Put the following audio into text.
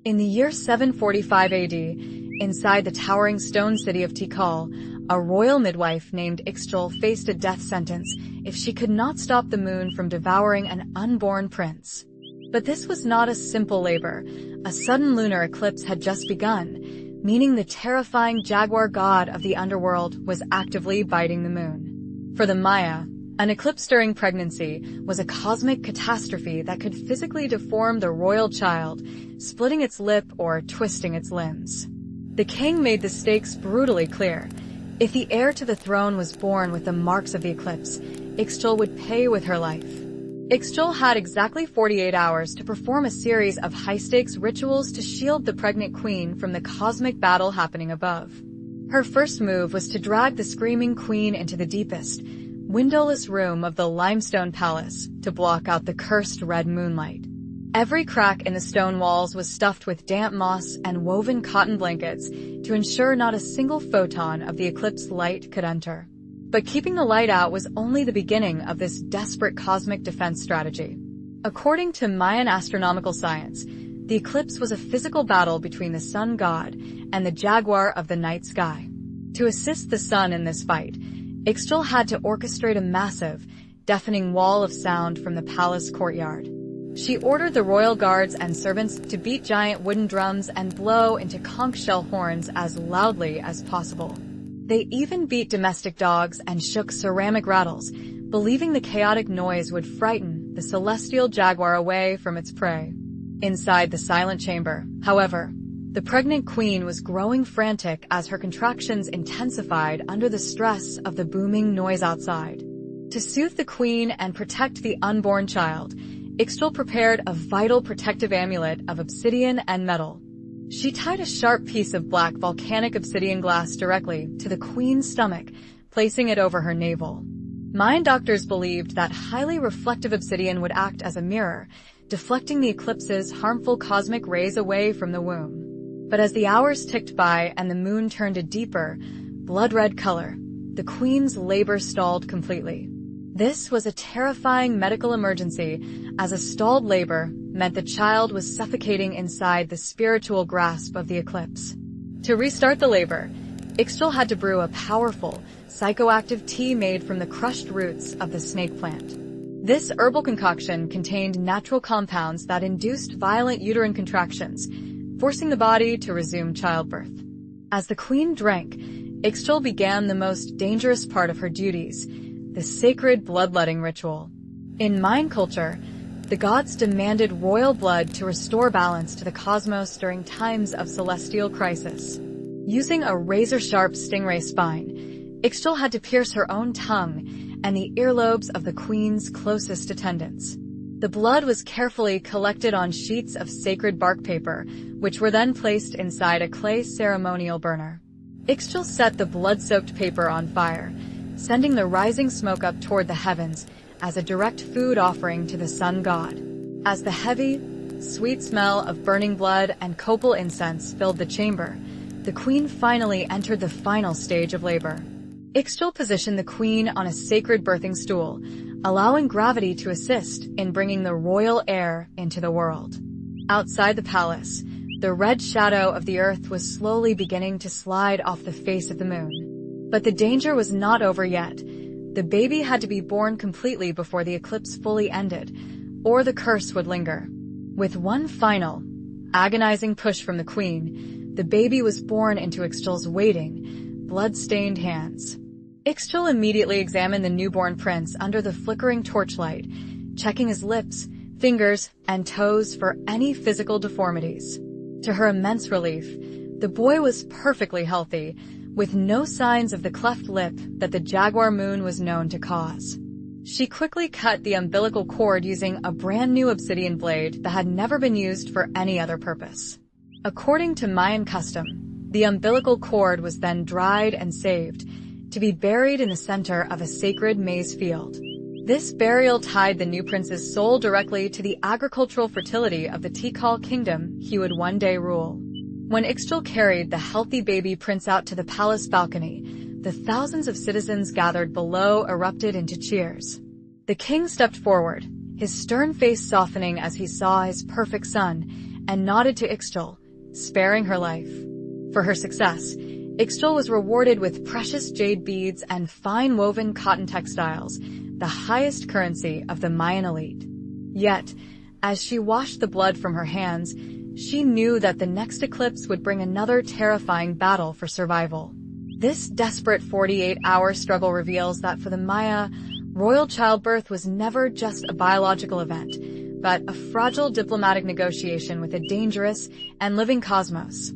In the year 745 AD, inside the towering stone city of Tikal, a royal midwife named Ixchel faced a death sentence if she could not stop the moon from devouring an unborn prince. But this was not a simple labor. A sudden lunar eclipse had just begun, meaning the terrifying Jaguar god of the underworld was actively biting the moon. For the Maya, an eclipse during pregnancy was a cosmic catastrophe that could physically deform the royal child, splitting its lip or twisting its limbs. The king made the stakes brutally clear. If the heir to the throne was born with the marks of the eclipse, Ixchel would pay with her life. Ixchel had exactly 48 hours to perform a series of high-stakes rituals to shield the pregnant queen from the cosmic battle happening above. Her first move was to drag the screaming queen into the deepest, windowless room of the limestone palace to block out the cursed red moonlight. Every crack in the stone walls was stuffed with damp moss and woven cotton blankets to ensure not a single photon of the eclipse light could enter. But keeping the light out was only the beginning of this desperate cosmic defense strategy. According to Mayan astronomical science, the eclipse was a physical battle between the sun god and the Jaguar of the night sky. To assist the sun in this fight, Ixchel had to orchestrate a massive, deafening wall of sound from the palace courtyard. She ordered the royal guards and servants to beat giant wooden drums and blow into conch shell horns as loudly as possible. They even beat domestic dogs and shook ceramic rattles, believing the chaotic noise would frighten the celestial jaguar away from its prey. Inside the silent chamber, however, the pregnant queen was growing frantic as her contractions intensified under the stress of the booming noise outside. To soothe the queen and protect the unborn child, Ixchel prepared a vital protective amulet of obsidian and metal. She tied a sharp piece of black volcanic obsidian glass directly to the queen's stomach, placing it over her navel. Mayan doctors believed that highly reflective obsidian would act as a mirror, deflecting the eclipse's harmful cosmic rays away from the womb. But as the hours ticked by and the moon turned a deeper, blood-red color, the queen's labor stalled completely. This was a terrifying medical emergency, as a stalled labor meant the child was suffocating inside the spiritual grasp of the eclipse. To restart the labor, Ixchel had to brew a powerful, psychoactive tea made from the crushed roots of the snake plant. This herbal concoction contained natural compounds that induced violent uterine contractions, forcing the body to resume childbirth. As the queen drank, Ixchel began the most dangerous part of her duties, the sacred bloodletting ritual. In Mayan culture, the gods demanded royal blood to restore balance to the cosmos during times of celestial crisis. Using a razor-sharp stingray spine, Ixchel had to pierce her own tongue and the earlobes of the queen's closest attendants. The blood was carefully collected on sheets of sacred bark paper, which were then placed inside a clay ceremonial burner. Ixchel set the blood-soaked paper on fire, sending the rising smoke up toward the heavens as a direct food offering to the sun god. As the heavy, sweet smell of burning blood and copal incense filled the chamber, the queen finally entered the final stage of labor. Ixchel positioned the queen on a sacred birthing stool, allowing gravity to assist in bringing the royal heir into the world. Outside the palace, the red shadow of the earth was slowly beginning to slide off the face of the moon. But the danger was not over yet. The baby had to be born completely before the eclipse fully ended, or the curse would linger. With one final, agonizing push from the queen, the baby was born into Ixchel's waiting, blood-stained hands. Ixchel immediately examined the newborn prince under the flickering torchlight, checking his lips, fingers, and toes for any physical deformities. To her immense relief, the boy was perfectly healthy, with no signs of the cleft lip that the Jaguar moon was known to cause. She quickly cut the umbilical cord using a brand new obsidian blade that had never been used for any other purpose. According to Mayan custom, the umbilical cord was then dried and saved, to be buried in the center of a sacred maize field. This burial tied the new prince's soul directly to the agricultural fertility of the Tikal kingdom he would one day rule. When Ixchel carried the healthy baby prince out to the palace balcony, the thousands of citizens gathered below erupted into cheers. The king stepped forward, his stern face softening as he saw his perfect son, and nodded to Ixchel, sparing her life. For her success, Ixchel was rewarded with precious jade beads and fine-woven cotton textiles, the highest currency of the Mayan elite. Yet, as she washed the blood from her hands, she knew that the next eclipse would bring another terrifying battle for survival. This desperate 48-hour struggle reveals that for the Maya, royal childbirth was never just a biological event, but a fragile diplomatic negotiation with a dangerous and living cosmos.